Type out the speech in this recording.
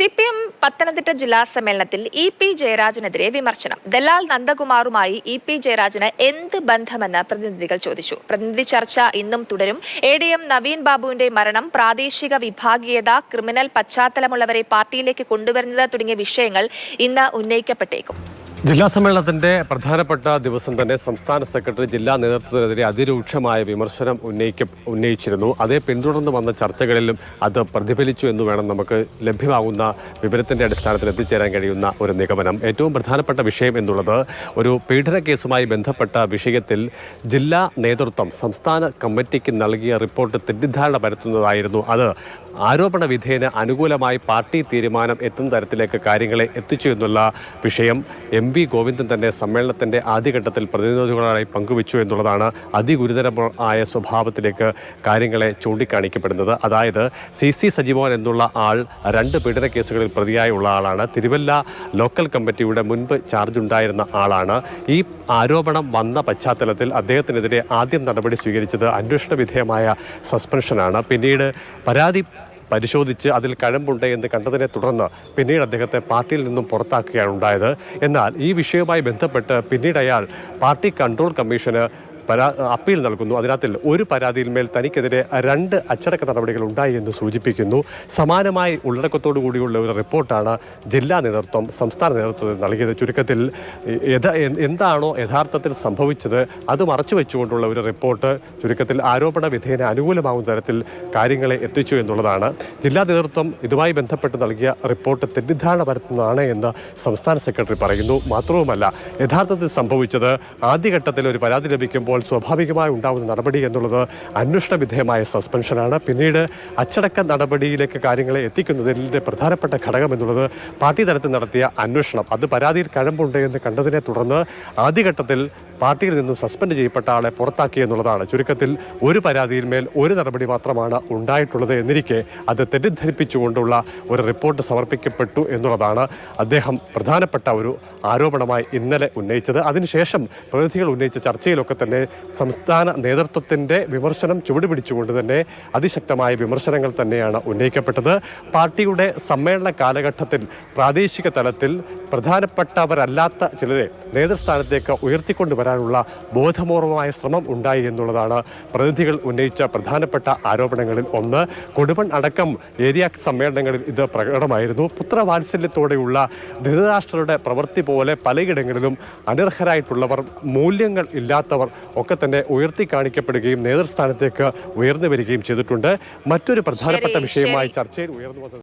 CPM Pathanamthitta ജില്ലാ സമ്മേളനത്തിൽ EP. ജയരാജനെതിരെ വിമർശനം. ദല്ലാൽ നന്ദകുമാറുമായി ഇ.പി. ജയരാജന് എന്ത് ബന്ധമെന്ന് പ്രതിനിധികൾ ചോദിച്ചു. പ്രതിനിധി ചർച്ച ഇന്നും തുടരും. ADM നവീൻ ബാബുവിന്റെ മരണം, പ്രാദേശിക വിഭാഗീയത, ക്രിമിനൽ പശ്ചാത്തലമുള്ളവരെ പാർട്ടിയിലേക്ക് കൊണ്ടുവരുന്നത് തുടങ്ങിയ വിഷയങ്ങൾ ഇന്ന് ഉന്നയിക്കപ്പെട്ടേക്കും. ജില്ലാ സമ്മേളനത്തിന്റെ പ്രധാനപ്പെട്ട ദിവസം തന്നെ സംസ്ഥാന സെക്രട്ടറി ജില്ലാ നേതൃത്വത്തിനെതിരെ അതിരൂക്ഷമായ വിമർശനം ഉന്നയിച്ചിരുന്നു. അതേ പിന്തുടർന്ന് വന്ന ചർച്ചകളിലും അത് പ്രതിഫലിച്ചു എന്ന് വേണം നമുക്ക് ലഭ്യമാകുന്ന വിവരത്തിന്റെ അടിസ്ഥാനത്തിൽ എത്തിച്ചേരാൻ കഴിയുന്ന ഒരു നിഗമനം. ഏറ്റവും പ്രധാനപ്പെട്ട വിഷയം എന്നുള്ളത് ഒരു പീഡന കേസുമായി ബന്ധപ്പെട്ട വിഷയത്തിൽ ജില്ലാ നേതൃത്വം സംസ്ഥാന കമ്മിറ്റിക്ക് നൽകിയ റിപ്പോർട്ട് തെറ്റിദ്ധാരണ പരത്തുന്നതായിരുന്നു. അത് ആരോപണ വിധേയന് അനുകൂലമായി പാർട്ടി തീരുമാനം എത്തുന്ന തരത്തിലേക്ക് കാര്യങ്ങളെ എത്തിച്ചു എന്നുള്ള വിഷയം MV ഗോവിന്ദൻ തന്നെ സമ്മേളനത്തിന്റെ ആദ്യഘട്ടത്തിൽ പ്രതിനിധികളായി പങ്കുവച്ചു എന്നുള്ളതാണ് അതിഗുരുതരമായ സ്വഭാവത്തിലേക്ക് കാര്യങ്ങളെ ചൂണ്ടിക്കാണിക്കപ്പെടുന്നത്. അതായത് CC സജിമോൻ എന്നുള്ള ആൾ 2 പീഡന കേസുകളിൽ പ്രതിയായുള്ള ആളാണ്. തിരുവല്ല ലോക്കൽ കമ്മിറ്റിയുടെ മുൻപ് ചാർജ് ഉണ്ടായിരുന്ന ആളാണ്. ഈ ആരോപണം വന്ന പശ്ചാത്തലത്തിൽ അദ്ദേഹത്തിനെതിരെ ആദ്യം നടപടി സ്വീകരിച്ചത് അന്വേഷണ വിധേയമായ സസ്പെൻഷനാണ്. പിന്നീട് പരാതി പരിശോധിച്ച് അതിൽ കഴമ്പുണ്ട് എന്ന് കണ്ടതിനെ തുടർന്ന് പിന്നീട് അദ്ദേഹത്തെ പാർട്ടിയിൽ നിന്നും പുറത്താക്കുകയാണ് ഉണ്ടായത്. എന്നാൽ ഈ വിഷയവുമായി ബന്ധപ്പെട്ട് പിന്നീട് അയാൾ പാർട്ടി കൺട്രോൾ കമ്മീഷന് അപ്പീൽ നൽകുന്നു. അതിനകത്തിൽ ഒരു പരാതിയിന്മേൽ തനിക്കെതിരെ 2 അച്ചടക്ക നടപടികൾ ഉണ്ടായി എന്ന് സൂചിപ്പിക്കുന്നു. സമാനമായി ഉള്ളടക്കത്തോടു കൂടിയുള്ള ഒരു റിപ്പോർട്ടാണ് ജില്ലാ നേതൃത്വം സംസ്ഥാന നേതൃത്വത്തിൽ നൽകിയത്. ചുരുക്കത്തിൽ എന്താണോ യഥാർത്ഥത്തിൽ സംഭവിച്ചത് അത് മറച്ചു വെച്ചുകൊണ്ടുള്ള ഒരു റിപ്പോർട്ട് ചുരുക്കത്തിൽ ആരോപണ വിധേയന് അനുകൂലമാകുന്ന തരത്തിൽ കാര്യങ്ങളെ എത്തിച്ചു എന്നുള്ളതാണ്. ജില്ലാ നേതൃത്വം ഇതുമായി ബന്ധപ്പെട്ട് നൽകിയ റിപ്പോർട്ട് തെറ്റിദ്ധാരണ പരത്തുന്നതാണ് എന്ന് സംസ്ഥാന സെക്രട്ടറി പറയുന്നു. മാത്രവുമല്ല, യഥാർത്ഥത്തിൽ സംഭവിച്ചത് ആദ്യഘട്ടത്തിൽ ഒരു പരാതി ലഭിക്കുമ്പോൾ സ്വാഭാവികമായി ഉണ്ടാകുന്ന നടപടി എന്നുള്ളത് അന്വേഷണ വിധേയമായ സസ്പെൻഷനാണ്. പിന്നീട് അച്ചടക്ക നടപടിയിലേക്ക് കാര്യങ്ങളെ എത്തിക്കുന്നതിൻ്റെ പ്രധാനപ്പെട്ട ഘടകം എന്നുള്ളത് പാർട്ടി തലത്തിൽ നടത്തിയ അന്വേഷണം. അത് പരാതിയിൽ കഴമ്പുണ്ട് എന്ന് കണ്ടതിനെ തുടർന്ന് ആദ്യഘട്ടത്തിൽ പാർട്ടിയിൽ നിന്നും സസ്പെൻഡ് ചെയ്യപ്പെട്ട ആളെ പുറത്താക്കി എന്നുള്ളതാണ്. ചുരുക്കത്തിൽ ഒരു പരാതിയിന്മേൽ ഒരു നടപടി മാത്രമാണ് ഉണ്ടായിട്ടുള്ളത് എന്നിരിക്കെ അത് തെറ്റിദ്ധരിപ്പിച്ചുകൊണ്ടുള്ള ഒരു റിപ്പോർട്ട് സമർപ്പിക്കപ്പെട്ടു എന്നുള്ളതാണ് അദ്ദേഹം പ്രധാനപ്പെട്ട ഒരു ആരോപണമായി ഇന്നലെ ഉന്നയിച്ചത്. അതിനുശേഷം പ്രതിനിധികൾ ഉന്നയിച്ച ചർച്ചയിലൊക്കെ തന്നെ സംസ്ഥാന നേതൃത്വത്തിൻ്റെ വിമർശനം ചുവടുപിടിച്ചുകൊണ്ട് തന്നെ അതിശക്തമായ വിമർശനങ്ങൾ തന്നെയാണ് ഉന്നയിക്കപ്പെട്ടത്. പാർട്ടിയുടെ സമ്മേളന കാലഘട്ടത്തിൽ പ്രാദേശിക തലത്തിൽ പ്രധാനപ്പെട്ടവരല്ലാത്ത ചിലരെ നേതൃസ്ഥാനത്തേക്ക് ഉയർത്തിക്കൊണ്ടുവരാനുള്ള ബോധപൂർവമായ ശ്രമം ഉണ്ടായി എന്നുള്ളതാണ് പ്രതിനിധികൾ ഉന്നയിച്ച പ്രധാനപ്പെട്ട ആരോപണങ്ങളിൽ ഒന്ന്. കൊടുമൺ അടക്കം ഏരിയ സമ്മേളനങ്ങളിൽ ഇത് പ്രകടമായിരുന്നു. പുത്രവാത്സല്യത്തോടെയുള്ള ധൃതരാഷ്ട്രരുടെ പ്രവൃത്തി പോലെ പലയിടങ്ങളിലും അനർഹരായിട്ടുള്ളവർ, മൂല്യങ്ങൾ ഇല്ലാത്തവർ ഒക്കെ തന്നെ ഉയർത്തി കാണിക്കപ്പെടുകയും നേതൃസ്ഥാനത്തേക്ക് ഉയർന്നു വരികയും ചെയ്തിട്ടുണ്ട്. മറ്റൊരു പ്രധാനപ്പെട്ട വിഷയമായി ചർച്ചയിൽ ഉയർന്നു വന്നത്